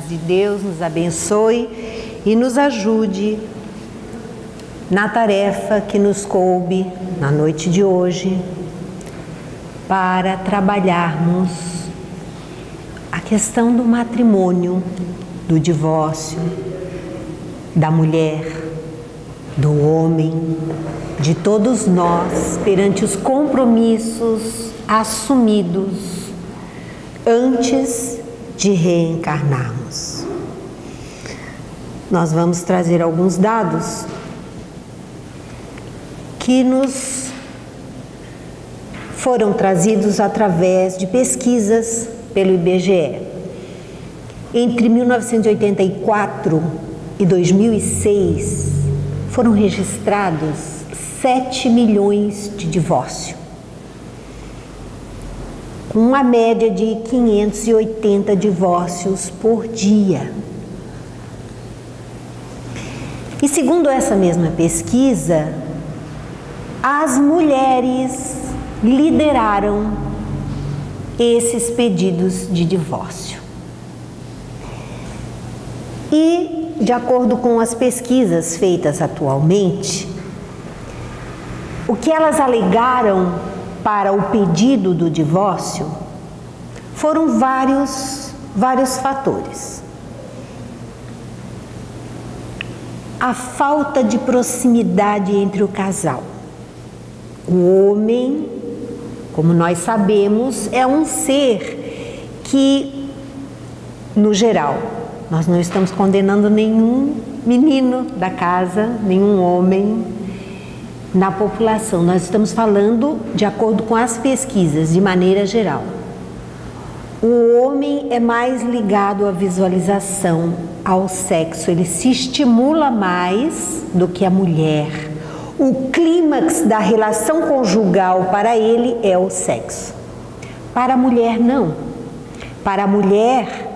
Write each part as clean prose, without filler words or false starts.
paz de Deus nos abençoe e nos ajude na tarefa que nos coube na noite de hoje para trabalharmos a questão do matrimônio, do divórcio, da mulher, do homem, de todos nós perante os compromissos assumidos antes de reencarnarmos. Nós vamos trazer alguns dados que nos foram trazidos através de pesquisas pelo IBGE. Entre 1984 e 2006, foram registrados 7 milhões de divórcios, com uma média de 580 divórcios por dia. E segundo essa mesma pesquisa, as mulheres lideraram esses pedidos de divórcio. E, de acordo com as pesquisas feitas atualmente, o que elas alegaram para o pedido do divórcio foram vários fatores. A falta de proximidade entre o casal. O homem, como nós sabemos, é um ser que, no geral, nós não estamos condenando nenhum menino da casa, nenhum homem na população. Nós estamos falando de acordo com as pesquisas, de maneira geral. O homem é mais ligado à visualização, ao sexo, ele se estimula mais do que a mulher. O clímax da relação conjugal para ele é o sexo. Para a mulher, não. Para a mulher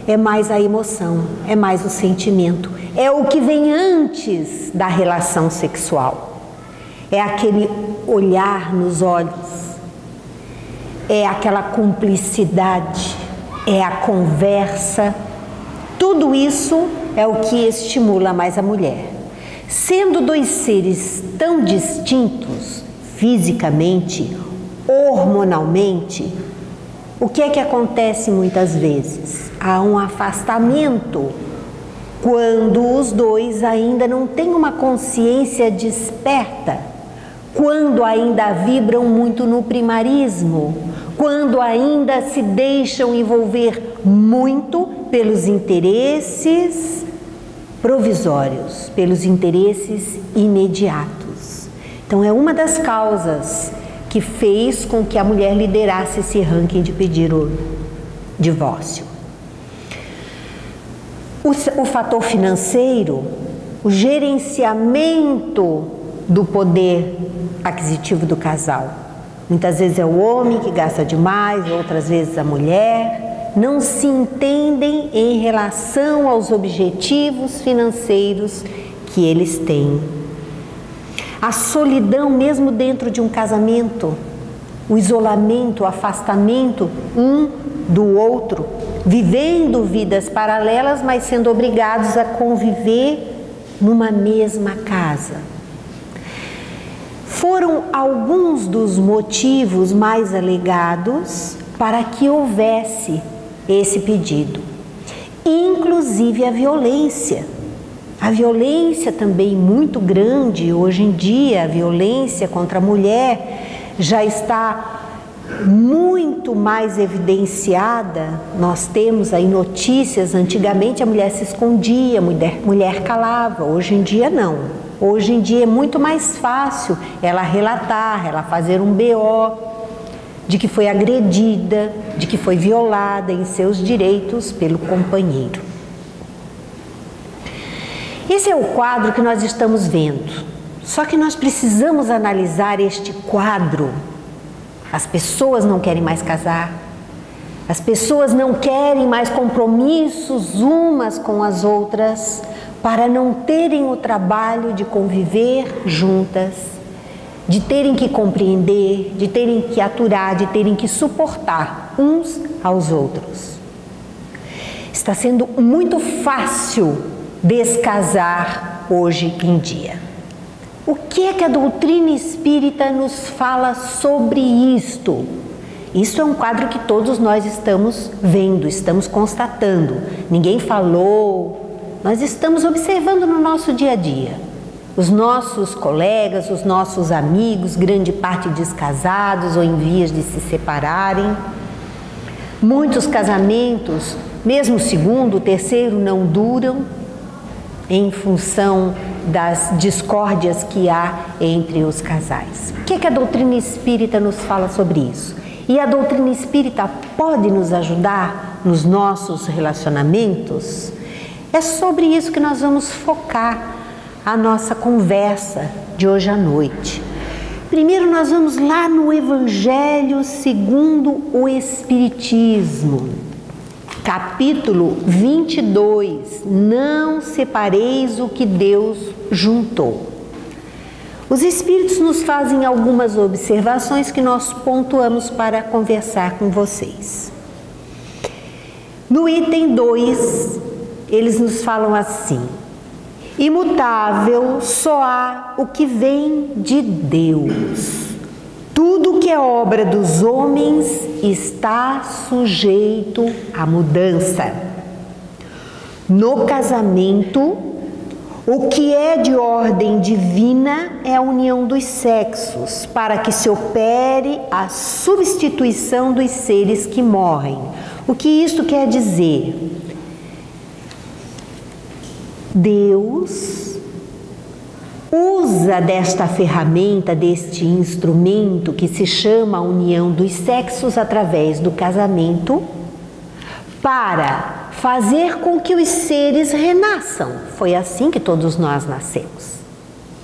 é mais a emoção, é mais o sentimento, é o que vem antes da relação sexual. É aquele olhar nos olhos, é aquela cumplicidade, é a conversa. Tudo isso é o que estimula mais a mulher. Sendo dois seres tão distintos fisicamente, hormonalmente, o que é que acontece muitas vezes? Há um afastamento quando os dois ainda não têm uma consciência desperta, quando ainda vibram muito no primarismo, quando ainda se deixam envolver muito pelos interesses provisórios, pelos interesses imediatos. Então é uma das causas que fez com que a mulher liderasse esse ranking de pedir o divórcio. O fator financeiro, o gerenciamento do poder aquisitivo do casal. Muitas vezes é o homem que gasta demais, outras vezes a mulher. Não se entendem em relação aos objetivos financeiros que eles têm. A solidão mesmo dentro de um casamento, o isolamento, o afastamento um do outro, vivendo vidas paralelas, mas sendo obrigados a conviver numa mesma casa. Foram alguns dos motivos mais alegados para que houvesse esse pedido, inclusive a violência. A violência também muito grande, hoje em dia a violência contra a mulher já está muito mais evidenciada. Nós temos aí notícias, antigamente a mulher se escondia, a mulher calava, hoje em dia não. Hoje em dia é muito mais fácil ela relatar, ela fazer um BO de que foi agredida, de que foi violada em seus direitos pelo companheiro. Esse é o quadro que nós estamos vendo. Só que nós precisamos analisar este quadro. As pessoas não querem mais casar. As pessoas não querem mais compromissos umas com as outras para não terem o trabalho de conviver juntas, de terem que compreender, de terem que aturar, de terem que suportar uns aos outros. Está sendo muito fácil descasar hoje em dia. O que é que a doutrina espírita nos fala sobre isto? Isso é um quadro que todos nós estamos vendo, estamos constatando. Ninguém falou, nós estamos observando no nosso dia a dia. Os nossos colegas, os nossos amigos, grande parte descasados ou em vias de se separarem. Muitos casamentos, mesmo o segundo, o terceiro, não duram em função das discórdias que há entre os casais. O que é que a doutrina espírita nos fala sobre isso? E a doutrina espírita pode nos ajudar nos nossos relacionamentos? É sobre isso que nós vamos focar a nossa conversa de hoje à noite. Primeiro nós vamos lá no Evangelho segundo o Espiritismo, capítulo 22, não separeis o que Deus juntou. Os Espíritos nos fazem algumas observações que nós pontuamos para conversar com vocês. No item 2, eles nos falam assim: imutável só há o que vem de Deus. Tudo que é obra dos homens está sujeito à mudança. No casamento, o que é de ordem divina é a união dos sexos, para que se opere a substituição dos seres que morrem. O que isto quer dizer? Deus usa desta ferramenta, deste instrumento que se chama a união dos sexos através do casamento, para fazer com que os seres renasçam. Foi assim que todos nós nascemos.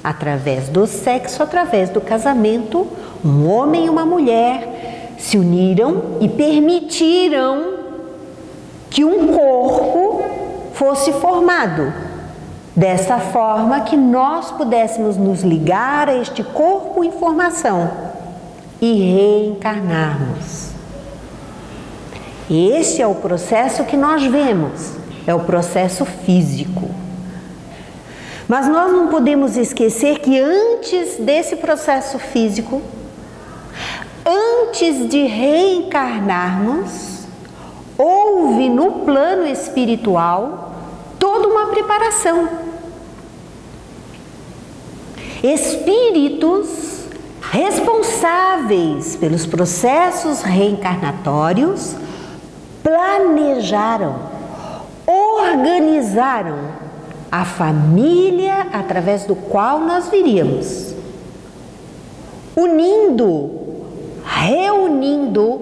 Através do sexo, através do casamento, um homem e uma mulher se uniram e permitiram que um corpo fosse formado. Dessa forma que nós pudéssemos nos ligar a este corpo em formação e reencarnarmos. Este é o processo que nós vemos, é o processo físico. Mas nós não podemos esquecer que antes desse processo físico, antes de reencarnarmos, houve no plano espiritual toda uma preparação. Espíritos responsáveis pelos processos reencarnatórios planejaram, organizaram a família através do qual nós viríamos, reunindo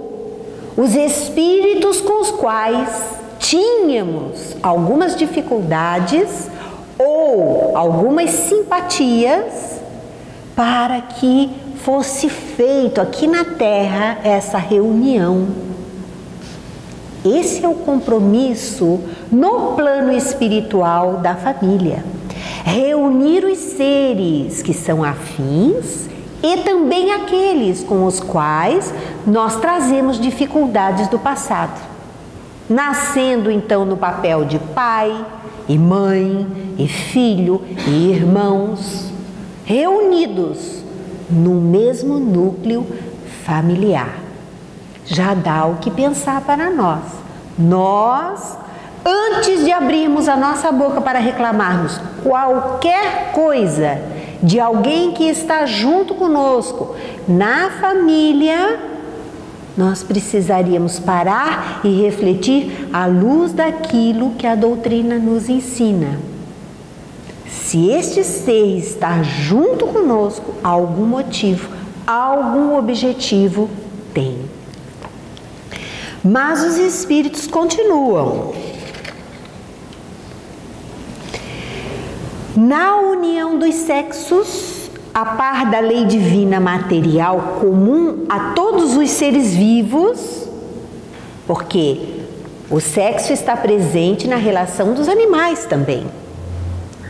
os espíritos com os quais tínhamos algumas dificuldades ou algumas simpatias, para que fosse feito aqui na Terra essa reunião. Esse é o compromisso no plano espiritual da família. Reunir os seres que são afins e também aqueles com os quais nós trazemos dificuldades do passado. Nascendo então no papel de pai e mãe e filho e irmãos, reunidos no mesmo núcleo familiar. Já dá o que pensar para nós. Nós, antes de abrirmos a nossa boca para reclamarmos qualquer coisa de alguém que está junto conosco na família, nós precisaríamos parar e refletir à luz daquilo que a doutrina nos ensina. Se este ser está junto conosco, algum motivo, algum objetivo tem. Mas os espíritos continuam. Na união dos sexos, a par da lei divina material comum a todos os seres vivos, porque o sexo está presente na relação dos animais também.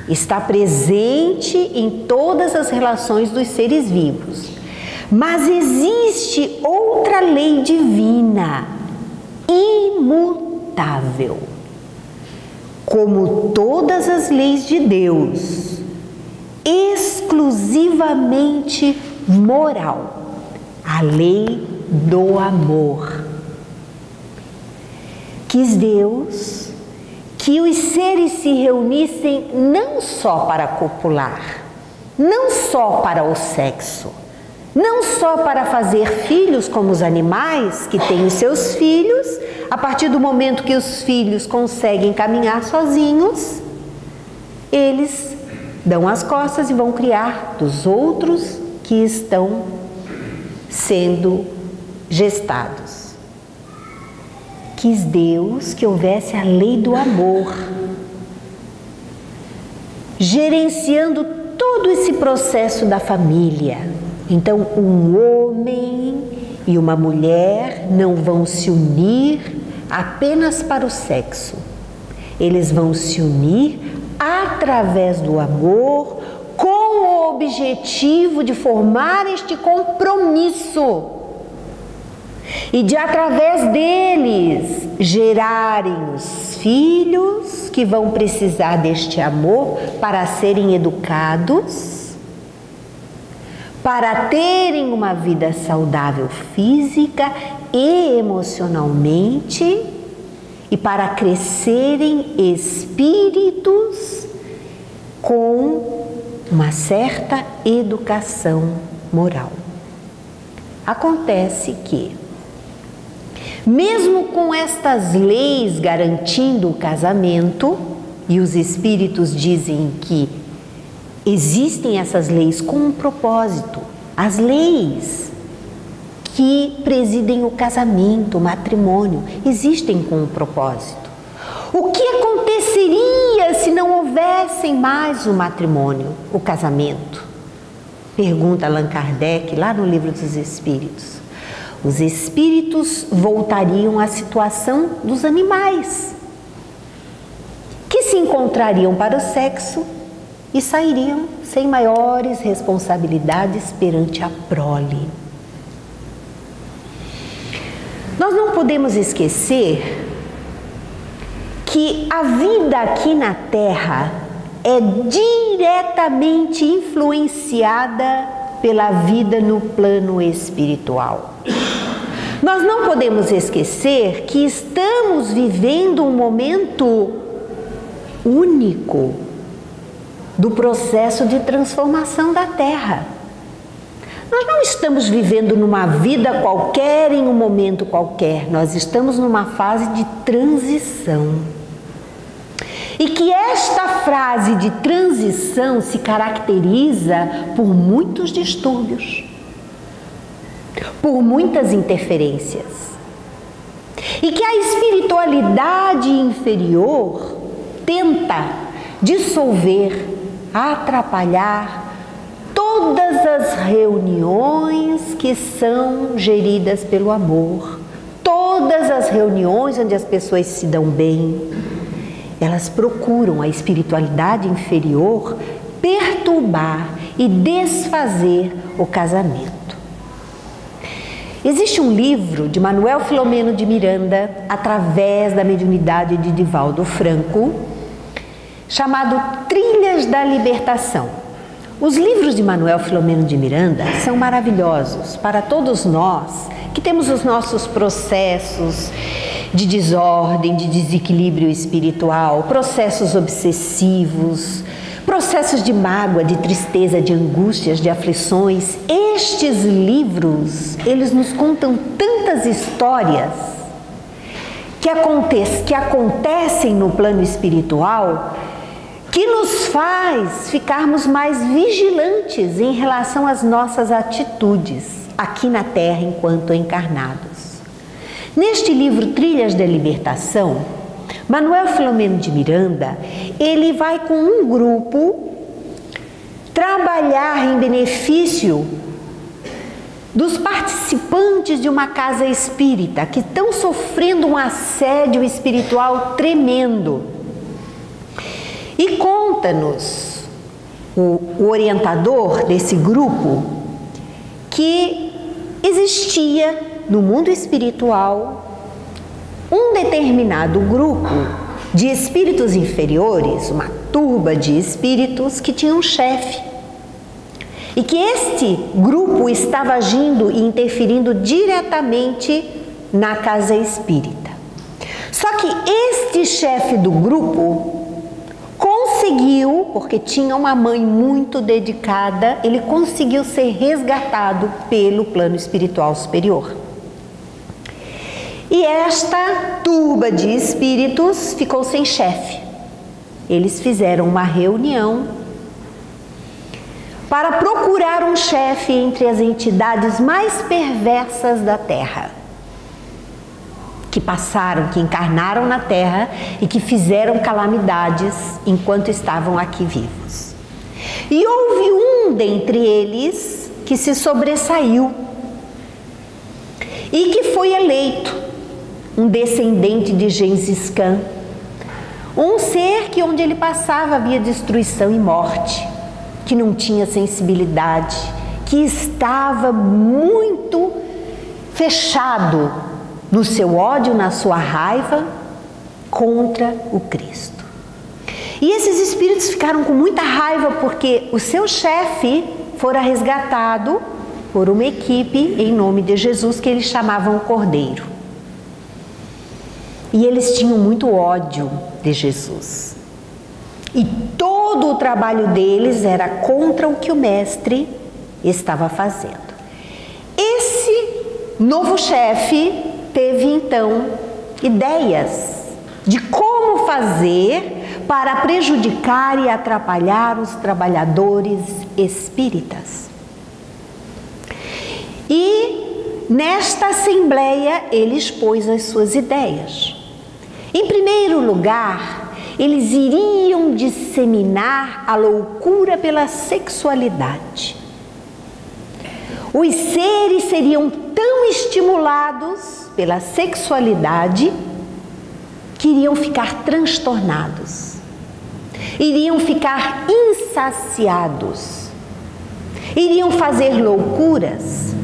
Está presente em todas as relações dos seres vivos. Mas existe outra lei divina, imutável. como todas as leis de Deus, exclusivamente moral, a lei do amor. Quis Deus que os seres se reunissem não só para copular, não só para o sexo, não só para fazer filhos como os animais que têm os seus filhos, a partir do momento que os filhos conseguem caminhar sozinhos, eles dão as costas e vão criar dos outros que estão sendo gestados. Quis Deus que houvesse a lei do amor, gerenciando todo esse processo da família. Então, um homem e uma mulher não vão se unir apenas para o sexo. Eles vão se unir através do amor, com o objetivo de formar este compromisso e de, através deles, gerarem os filhos que vão precisar deste amor para serem educados, para terem uma vida saudável física e emocionalmente e para crescerem espíritos com uma certa educação moral. Acontece que, mesmo com estas leis garantindo o casamento, e os espíritos dizem que existem essas leis com um propósito, as leis que presidem o casamento, o matrimônio, existem com um propósito. O que aconteceria se não houvessem mais o matrimônio, o casamento? Pergunta Allan Kardec lá no Livro dos Espíritos. Os espíritos voltariam à situação dos animais, que se encontrariam para o sexo e sairiam sem maiores responsabilidades perante a prole. Nós não podemos esquecer que a vida aqui na Terra é diretamente influenciada pela vida no plano espiritual. Nós não podemos esquecer que estamos vivendo um momento único do processo de transformação da Terra. Nós não estamos vivendo numa vida qualquer, em um momento qualquer, nós estamos numa fase de transição. E que esta fase de transição se caracteriza por muitos distúrbios, por muitas interferências. E que a espiritualidade inferior tenta dissolver, atrapalhar todas as reuniões que são geridas pelo amor, todas as reuniões onde as pessoas se dão bem. Elas procuram a espiritualidade inferior perturbar e desfazer o casamento. Existe um livro de Manuel Filomeno de Miranda, através da mediunidade de Divaldo Franco, chamado Trilhas da Libertação. Os livros de Manuel Filomeno de Miranda são maravilhosos para todos nós que temos os nossos processos de desordem, de desequilíbrio espiritual, processos obsessivos, processos de mágoa, de tristeza, de angústias, de aflições. Estes livros, eles nos contam tantas histórias que acontecem no plano espiritual, que nos faz ficarmos mais vigilantes em relação às nossas atitudes aqui na Terra enquanto encarnados. Neste livro Trilhas da Libertação, Manuel Filomeno de Miranda, ele vai com um grupo trabalhar em benefício dos participantes de uma casa espírita que estão sofrendo um assédio espiritual tremendo. E conta-nos o orientador desse grupo que existia no mundo espiritual um determinado grupo de espíritos inferiores, uma turba de espíritos que tinha um chefe. E que este grupo estava agindo e interferindo diretamente na casa espírita. Só que este chefe do grupo conseguiu, porque tinha uma mãe muito dedicada, ele conseguiu ser resgatado pelo plano espiritual superior. E esta turba de espíritos ficou sem chefe. Eles fizeram uma reunião para procurar um chefe entre as entidades mais perversas da Terra, que passaram, que encarnaram na Terra e que fizeram calamidades enquanto estavam aqui vivos. E houve um dentre eles que se sobressaiu e que foi eleito, um descendente de Gengis Khan, um ser que onde ele passava havia destruição e morte, que não tinha sensibilidade, que estava muito fechado no seu ódio, na sua raiva contra o Cristo. E esses espíritos ficaram com muita raiva porque o seu chefe fora resgatado por uma equipe em nome de Jesus que eles chamavam o Cordeiro. E eles tinham muito ódio de Jesus. E todo o trabalho deles era contra o que o mestre estava fazendo. Esse novo chefe teve então ideias de como fazer para prejudicar e atrapalhar os trabalhadores espíritas. E nesta assembleia ele expôs as suas ideias. Em primeiro lugar, eles iriam disseminar a loucura pela sexualidade. Os seres seriam tão estimulados pela sexualidade que iriam ficar transtornados, iriam ficar insaciados, iriam fazer loucuras,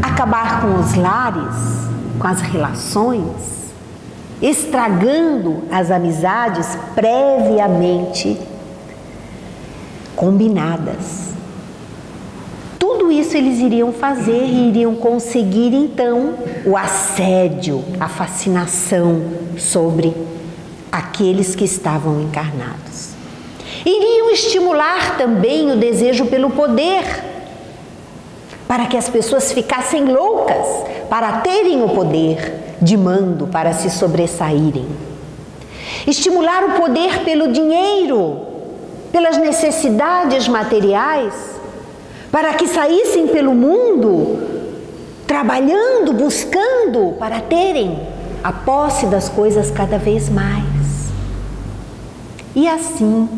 acabar com os lares, com as relações, estragando as amizades previamente combinadas. Tudo isso eles iriam fazer e iriam conseguir então o assédio, a fascinação sobre aqueles que estavam encarnados. Iriam estimular também o desejo pelo poder, para que as pessoas ficassem loucas para terem o poder de mando, para se sobressaírem. Estimular o poder pelo dinheiro, pelas necessidades materiais, para que saíssem pelo mundo trabalhando, buscando para terem a posse das coisas cada vez mais. E assim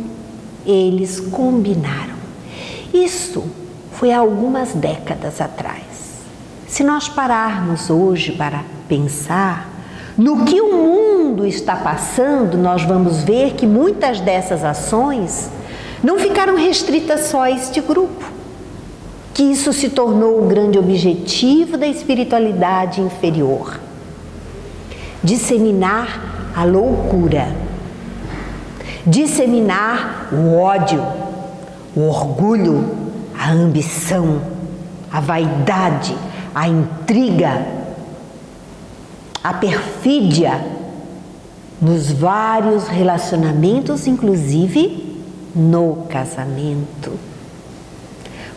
eles combinaram. Isso foi há algumas décadas atrás. Se nós pararmos hoje para pensar no que o mundo está passando, nós vamos ver que muitas dessas ações não ficaram restritas só a este grupo, que isso se tornou o grande objetivo da espiritualidade inferior: disseminar a loucura, disseminar o ódio, o orgulho, a ambição, a vaidade, a intriga, a perfídia nos vários relacionamentos, inclusive no casamento.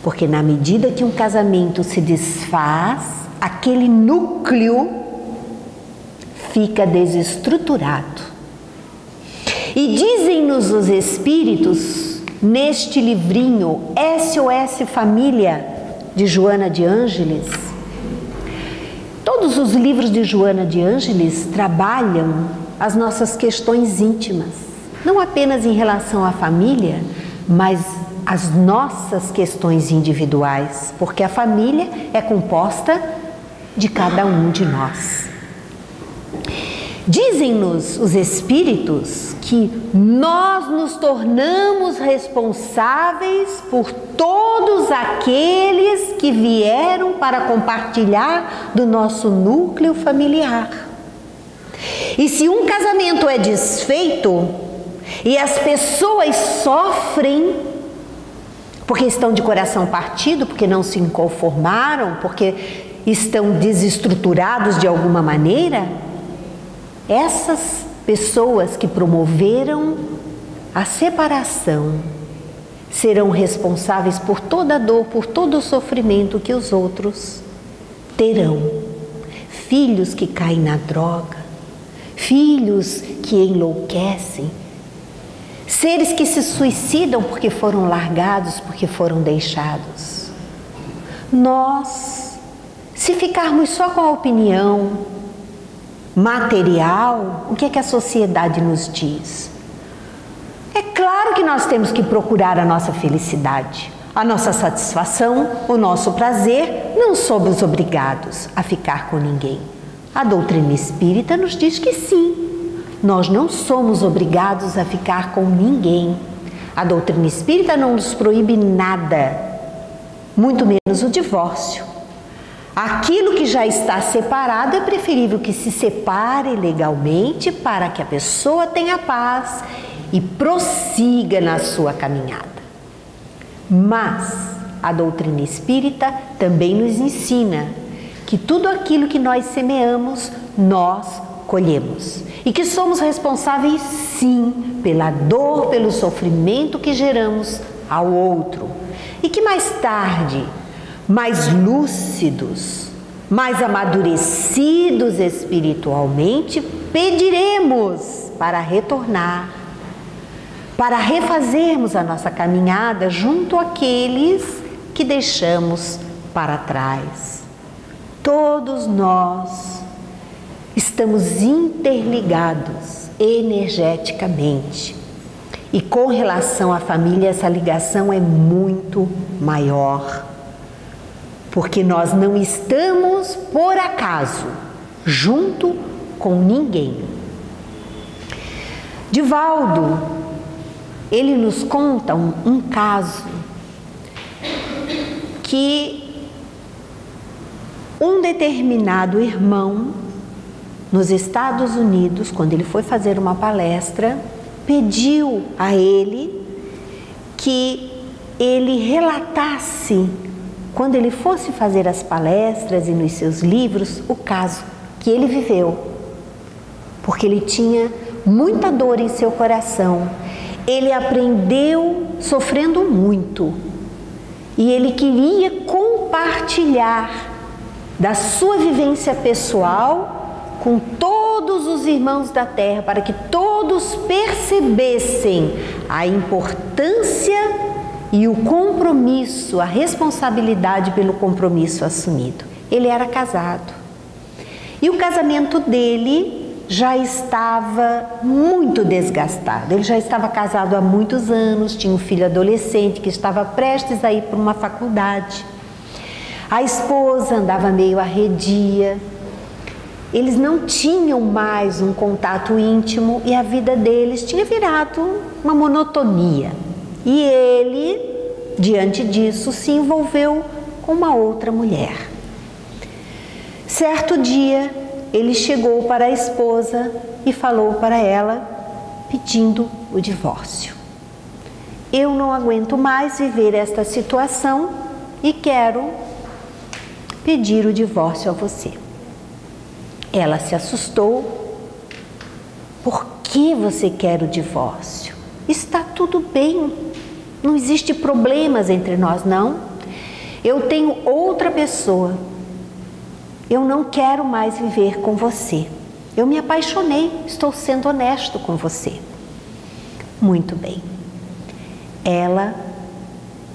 Porque na medida que um casamento se desfaz, aquele núcleo fica desestruturado. E dizem-nos os espíritos, neste livrinho SOS Família, de Joana de Ângeles, todos os livros de Joana de Ângeles trabalham as nossas questões íntimas, não apenas em relação à família, mas as nossas questões individuais, porque a família é composta de cada um de nós. Dizem-nos os espíritos que nós nos tornamos responsáveis por todos aqueles que vieram para compartilhar do nosso núcleo familiar. E se um casamento é desfeito e as pessoas sofrem porque estão de coração partido, porque não se conformaram, porque estão desestruturados de alguma maneira, essas pessoas que promoveram a separação serão responsáveis por toda a dor, por todo o sofrimento que os outros terão. Filhos que caem na droga, filhos que enlouquecem, seres que se suicidam porque foram largados, porque foram deixados. Nós, se ficarmos só com a opinião material, o que é que a sociedade nos diz? É claro que nós temos que procurar a nossa felicidade, a nossa satisfação, o nosso prazer. Não somos obrigados a ficar com ninguém. A doutrina espírita nos diz que sim. Nós não somos obrigados a ficar com ninguém. A doutrina espírita não nos proíbe nada, muito menos o divórcio. Aquilo que já está separado é preferível que se separe legalmente para que a pessoa tenha paz e prossiga na sua caminhada. Mas a doutrina espírita também nos ensina que tudo aquilo que nós semeamos, nós colhemos. E que somos responsáveis, sim, pela dor, pelo sofrimento que geramos ao outro. E que mais tarde, mais lúcidos, mais amadurecidos espiritualmente, pediremos para retornar, para refazermos a nossa caminhada junto àqueles que deixamos para trás. Todos nós estamos interligados energeticamente. E com relação à família, essa ligação é muito maior. Porque nós não estamos, por acaso, junto com ninguém. Divaldo, ele nos conta um caso que um determinado irmão nos Estados Unidos, quando ele foi fazer uma palestra, pediu a ele que ele relatasse, quando ele fosse fazer as palestras e nos seus livros, o caso que ele viveu, porque ele tinha muita dor em seu coração. Ele aprendeu sofrendo muito e ele queria compartilhar da sua vivência pessoal com todos os irmãos da Terra, para que todos percebessem a importância e o compromisso, a responsabilidade pelo compromisso assumido. Ele era casado e o casamento dele já estava muito desgastado. Ele já estava casado há muitos anos, tinha um filho adolescente que estava prestes a ir para uma faculdade. A esposa andava meio arredia. Eles não tinham mais um contato íntimo e a vida deles tinha virado uma monotonia. E ele, diante disso, se envolveu com uma outra mulher. Certo dia, ele chegou para a esposa e falou para ela, pedindo o divórcio. Eu não aguento mais viver esta situação e quero pedir o divórcio a você. Ela se assustou. Por que você quer o divórcio? Está tudo bem, não existe problemas entre nós, não. Eu tenho outra pessoa. Eu não quero mais viver com você. Eu me apaixonei, estou sendo honesto com você. Muito bem. Ela,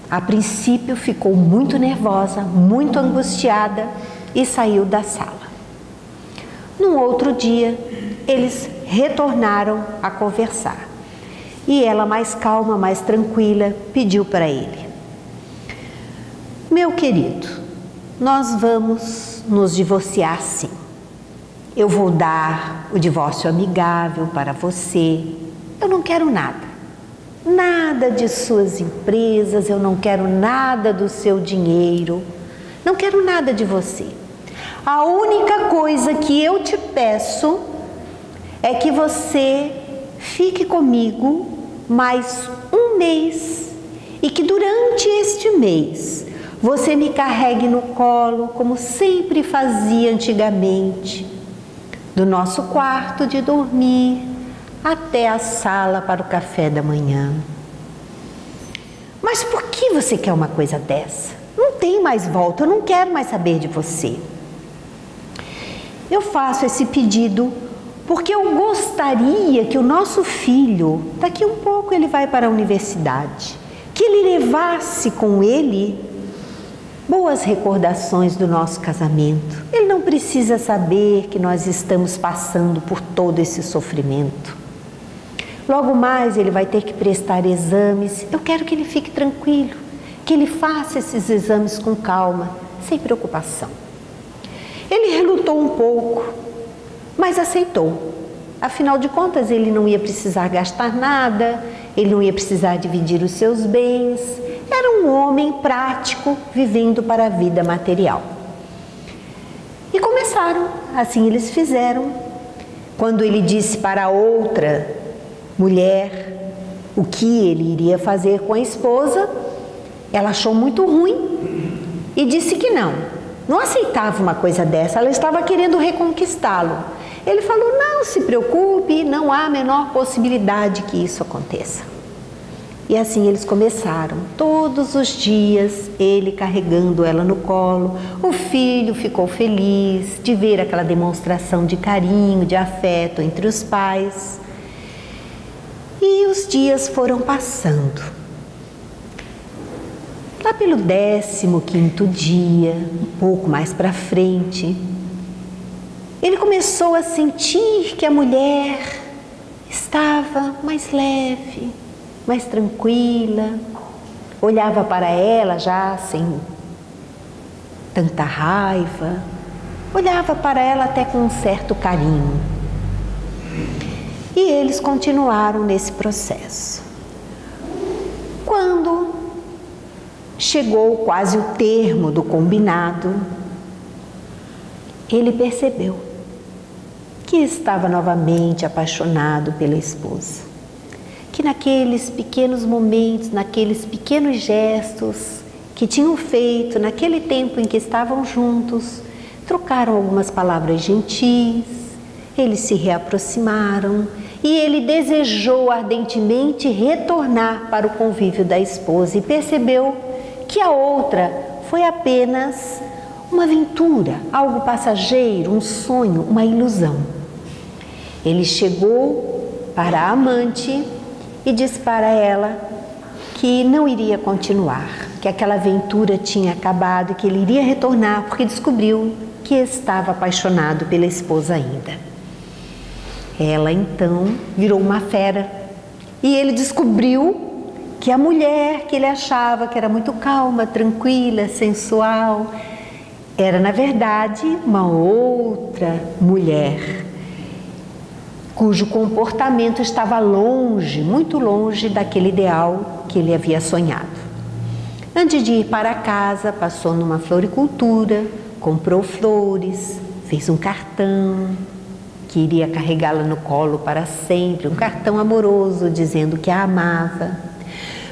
a princípio, ficou muito nervosa, muito angustiada e saiu da sala. Num outro dia, eles retornaram a conversar. E ela, mais calma, mais tranquila, pediu para ele: meu querido, nós vamos nos divorciar sim. Eu vou dar o divórcio amigável para você. Eu não quero nada. Nada de suas empresas, eu não quero nada do seu dinheiro. Não quero nada de você. A única coisa que eu te peço é que você fique comigo mais um mês e que durante este mês você me carregue no colo como sempre fazia antigamente, do nosso quarto de dormir até a sala para o café da manhã. Mas por que você quer uma coisa dessa? Não tem mais volta, eu não quero mais saber de você. Eu faço esse pedido porque eu gostaria que o nosso filho, daqui um pouco ele vai para a universidade, que ele levasse com ele boas recordações do nosso casamento. Ele não precisa saber que nós estamos passando por todo esse sofrimento. Logo mais ele vai ter que prestar exames. Eu quero que ele fique tranquilo, que ele faça esses exames com calma, sem preocupação. Ele relutou um pouco, mas aceitou. Afinal de contas, ele não ia precisar gastar nada, ele não ia precisar dividir os seus bens. Era um homem prático, vivendo para a vida material. E começaram, assim eles fizeram. Quando ele disse para outra mulher o que ele iria fazer com a esposa, ela achou muito ruim e disse que não aceitava uma coisa dessa, ela estava querendo reconquistá-lo. Ele falou: não se preocupe, não há a menor possibilidade que isso aconteça. E assim eles começaram, todos os dias, ele carregando ela no colo. O filho ficou feliz de ver aquela demonstração de carinho, de afeto entre os pais. E os dias foram passando. Lá pelo 15º dia, um pouco mais para frente, ele começou a sentir que a mulher estava mais leve, mais tranquila, olhava para ela já sem tanta raiva, olhava para ela até com um certo carinho. E eles continuaram nesse processo. Quando chegou quase o termo do combinado, ele percebeu que estava novamente apaixonado pela esposa, que naqueles pequenos momentos, naqueles pequenos gestos que tinham feito naquele tempo em que estavam juntos, trocaram algumas palavras gentis, eles se reaproximaram e ele desejou ardentemente retornar para o convívio da esposa e percebeu que a outra foi apenas uma aventura, algo passageiro, um sonho, uma ilusão. Ele chegou para a amante e disse para ela que não iria continuar, que aquela aventura tinha acabado, que ele iria retornar porque descobriu que estava apaixonado pela esposa ainda. Ela então virou uma fera e ele descobriu que a mulher que ele achava que era muito calma, tranquila, sensual, era na verdade uma outra mulher, cujo comportamento estava longe, muito longe daquele ideal que ele havia sonhado. Antes de ir para casa, passou numa floricultura, comprou flores, fez um cartão, que iria carregá-la no colo para sempre, um cartão amoroso dizendo que a amava.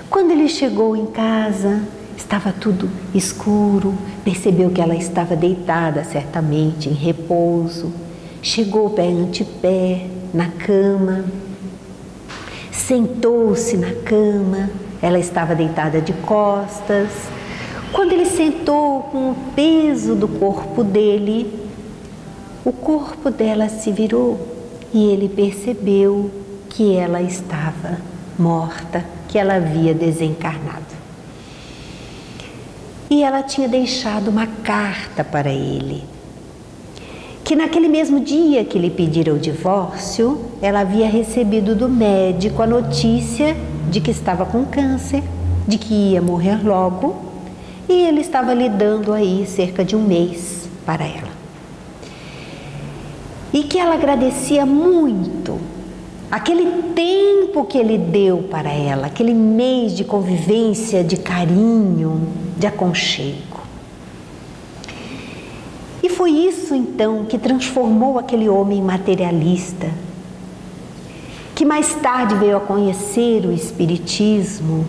Quando ele chegou em casa, estava tudo escuro, percebeu que ela estava deitada certamente, em repouso. Chegou pé ante pé na cama, sentou-se na cama, ela estava deitada de costas. Quando ele sentou com o peso do corpo dele, o corpo dela se virou e ele percebeu que ela estava morta, que ela havia desencarnado. E ela tinha deixado uma carta para ele, que naquele mesmo dia que ele pedira o divórcio, ela havia recebido do médico a notícia de que estava com câncer, de que ia morrer logo, e ele estava lhe dando aí cerca de um mês para ela. E que ela agradecia muito aquele tempo que ele deu para ela, aquele mês de convivência, de carinho, de aconchego. E foi isso então que transformou aquele homem materialista que mais tarde veio a conhecer o Espiritismo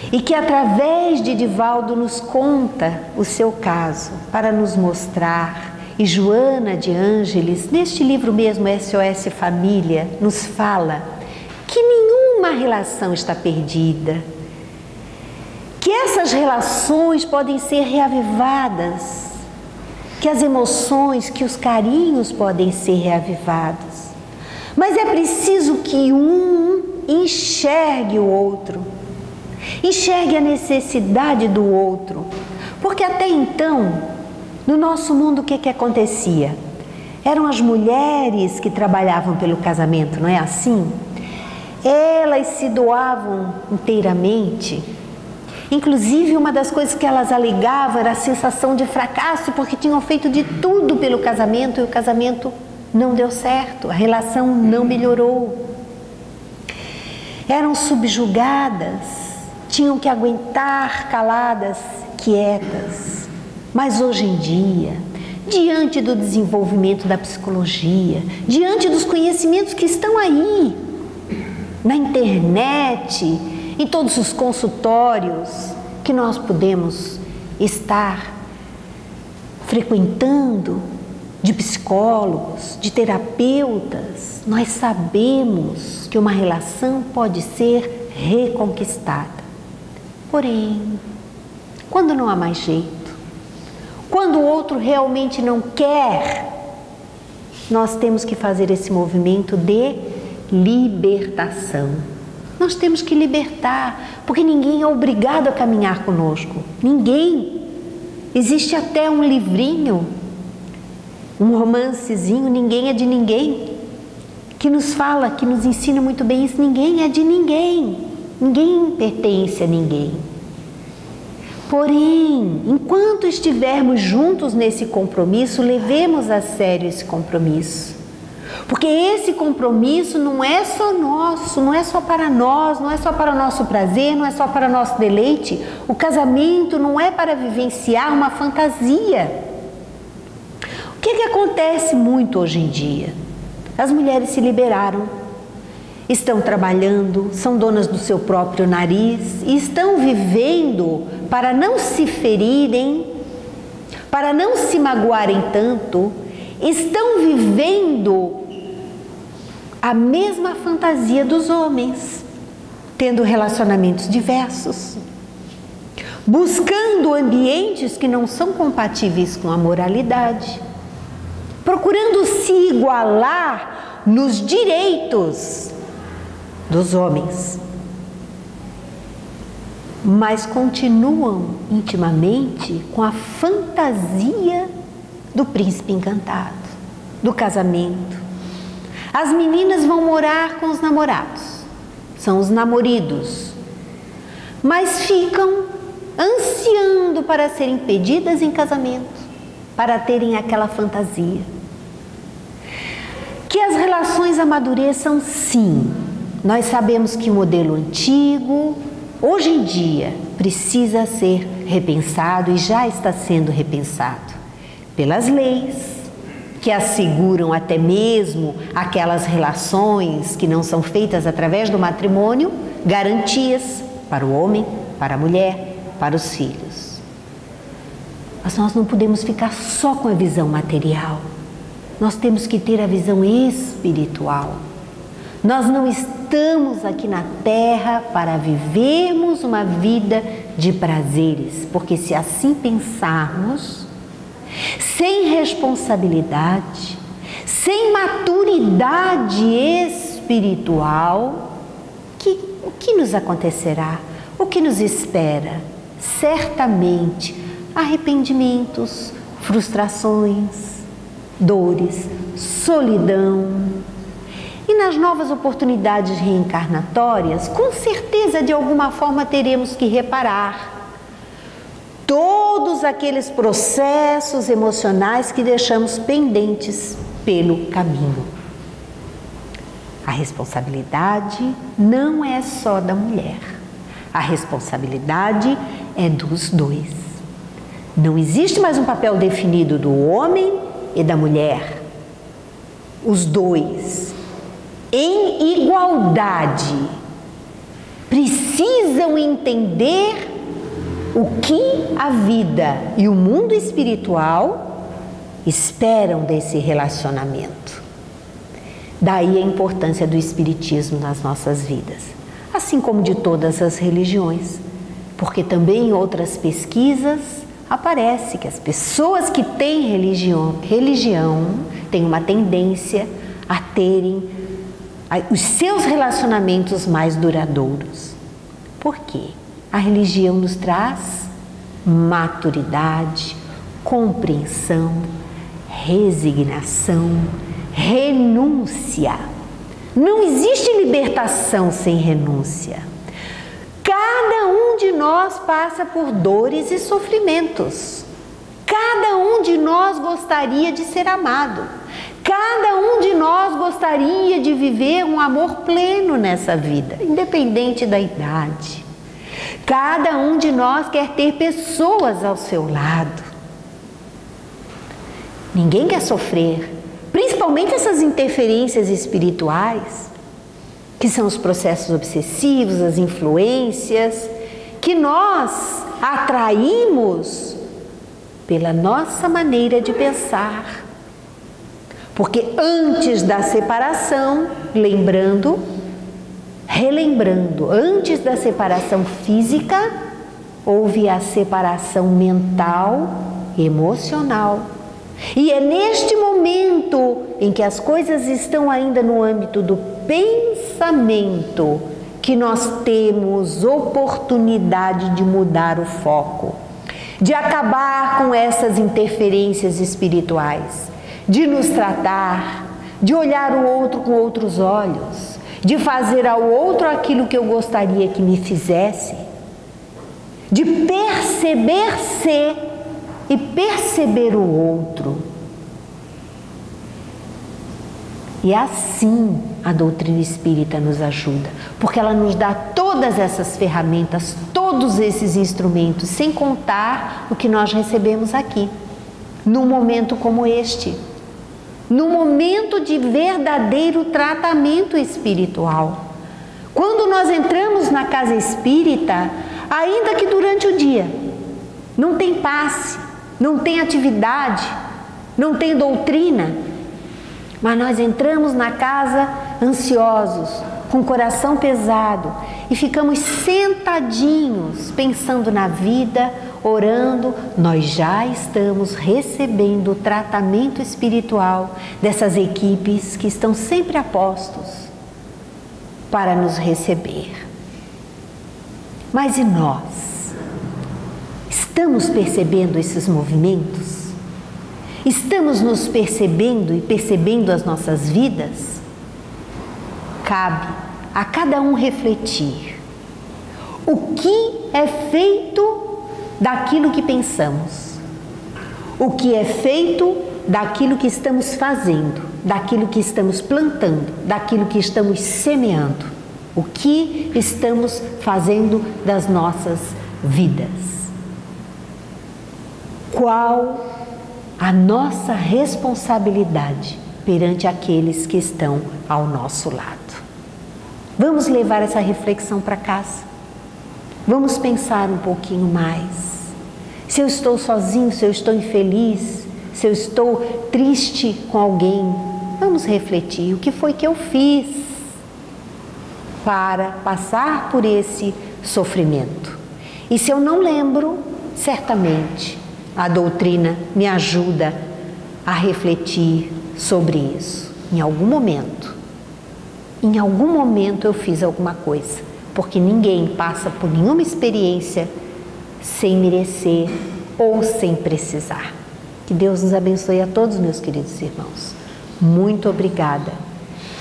e que através de Divaldo nos conta o seu caso para nos mostrar, e Joana de Ângeles, neste livro mesmo, SOS Família, nos fala que nenhuma relação está perdida, que essas relações podem ser reavivadas, que as emoções, que os carinhos podem ser reavivados, mas é preciso que um enxergue o outro, enxergue a necessidade do outro, porque até então, no nosso mundo, o que acontecia? Eram as mulheres que trabalhavam pelo casamento, não é assim? Elas se doavam inteiramente. Inclusive, uma das coisas que elas alegavam era a sensação de fracasso, porque tinham feito de tudo pelo casamento e o casamento não deu certo, a relação não melhorou. Eram subjugadas, tinham que aguentar caladas, quietas. Mas hoje em dia, diante do desenvolvimento da psicologia, diante dos conhecimentos que estão aí, na internet, em todos os consultórios que nós podemos estar frequentando, de psicólogos, de terapeutas, nós sabemos que uma relação pode ser reconquistada. Porém, quando não há mais jeito, quando o outro realmente não quer, nós temos que fazer esse movimento de libertação. Nós temos que libertar, porque ninguém é obrigado a caminhar conosco. Ninguém. Existe até um livrinho, um romancezinho, Ninguém é de Ninguém, que nos fala, que nos ensina muito bem isso. Ninguém é de ninguém. Ninguém pertence a ninguém. Porém, enquanto estivermos juntos nesse compromisso, levemos a sério esse compromisso. Porque esse compromisso não é só nosso, não é só para nós, não é só para o nosso prazer, não é só para o nosso deleite. O casamento não é para vivenciar uma fantasia. O que acontece muito hoje em dia? As mulheres se liberaram. Estão trabalhando, são donas do seu próprio nariz e estão vivendo para não se ferirem, para não se magoarem tanto, estão vivendo a mesma fantasia dos homens, tendo relacionamentos diversos, buscando ambientes que não são compatíveis com a moralidade, procurando se igualar nos direitos dos homens, mas continuam intimamente com a fantasia do príncipe encantado, do casamento. As meninas vão morar com os namorados, são os namoridos, mas ficam ansiando para serem pedidas em casamento, para terem aquela fantasia. Que as relações amadureçam, sim. Nós sabemos que o modelo antigo, hoje em dia, precisa ser repensado e já está sendo repensado pelas leis, que asseguram até mesmo aquelas relações que não são feitas através do matrimônio, garantias para o homem, para a mulher, para os filhos. Mas nós não podemos ficar só com a visão material, nós temos que ter a visão espiritual. Nós não estamos aqui na Terra para vivermos uma vida de prazeres, porque se assim pensarmos, sem responsabilidade, sem maturidade espiritual, o que nos acontecerá? O que nos espera? Certamente arrependimentos, frustrações, dores, solidão. E nas novas oportunidades reencarnatórias, com certeza, de alguma forma, teremos que reparar todos aqueles processos emocionais que deixamos pendentes pelo caminho. A responsabilidade não é só da mulher, a responsabilidade é dos dois. Não existe mais um papel definido do homem e da mulher. Os dois em igualdade, precisam entender o que a vida e o mundo espiritual esperam desse relacionamento. Daí a importância do espiritismo nas nossas vidas, assim como de todas as religiões, porque também em outras pesquisas aparece que as pessoas que têm religião têm uma tendência a terem os seus relacionamentos mais duradouros. Por quê? A religião nos traz maturidade, compreensão, resignação, renúncia. Não existe libertação sem renúncia. Cada um de nós passa por dores e sofrimentos. Cada um de nós gostaria de ser amado. Cada um de nós gostaria de viver um amor pleno nessa vida, independente da idade. Cada um de nós quer ter pessoas ao seu lado. Ninguém quer sofrer, principalmente essas interferências espirituais, que são os processos obsessivos, as influências, que nós atraímos pela nossa maneira de pensar. Porque antes da separação, relembrando, antes da separação física, houve a separação mental e emocional. E é neste momento em que as coisas estão ainda no âmbito do pensamento que nós temos oportunidade de mudar o foco, de acabar com essas interferências espirituais, de nos tratar, de olhar o outro com outros olhos, de fazer ao outro aquilo que eu gostaria que me fizesse, de perceber-se e perceber o outro. E assim a doutrina espírita nos ajuda, porque ela nos dá todas essas ferramentas, todos esses instrumentos, sem contar o que nós recebemos aqui, num momento como este, num momento de verdadeiro tratamento espiritual. Quando nós entramos na casa espírita, ainda que durante o dia, não tem passe, não tem atividade, não tem doutrina, mas nós entramos na casa ansiosos, com o coração pesado e ficamos sentadinhos, pensando na vida, orando, nós já estamos recebendo o tratamento espiritual dessas equipes que estão sempre a postos para nos receber. Mas e nós? Estamos percebendo esses movimentos? Estamos nos percebendo e percebendo as nossas vidas? Cabe a cada um refletir. O que é feito daquilo que pensamos? O que é feito daquilo que estamos fazendo, daquilo que estamos plantando, daquilo que estamos semeando? O que estamos fazendo das nossas vidas? Qual a nossa responsabilidade perante aqueles que estão ao nosso lado? Vamos levar essa reflexão para casa. Vamos pensar um pouquinho mais. Se eu estou sozinho, se eu estou infeliz, se eu estou triste com alguém, vamos refletir o que foi que eu fiz para passar por esse sofrimento. E se eu não lembro, certamente a doutrina me ajuda a refletir sobre isso. Em algum momento eu fiz alguma coisa, porque ninguém passa por nenhuma experiência sem merecer ou sem precisar. Que Deus nos abençoe a todos, meus queridos irmãos. Muito obrigada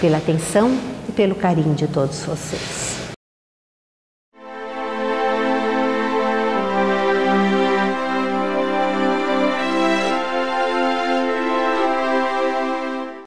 pela atenção e pelo carinho de todos vocês.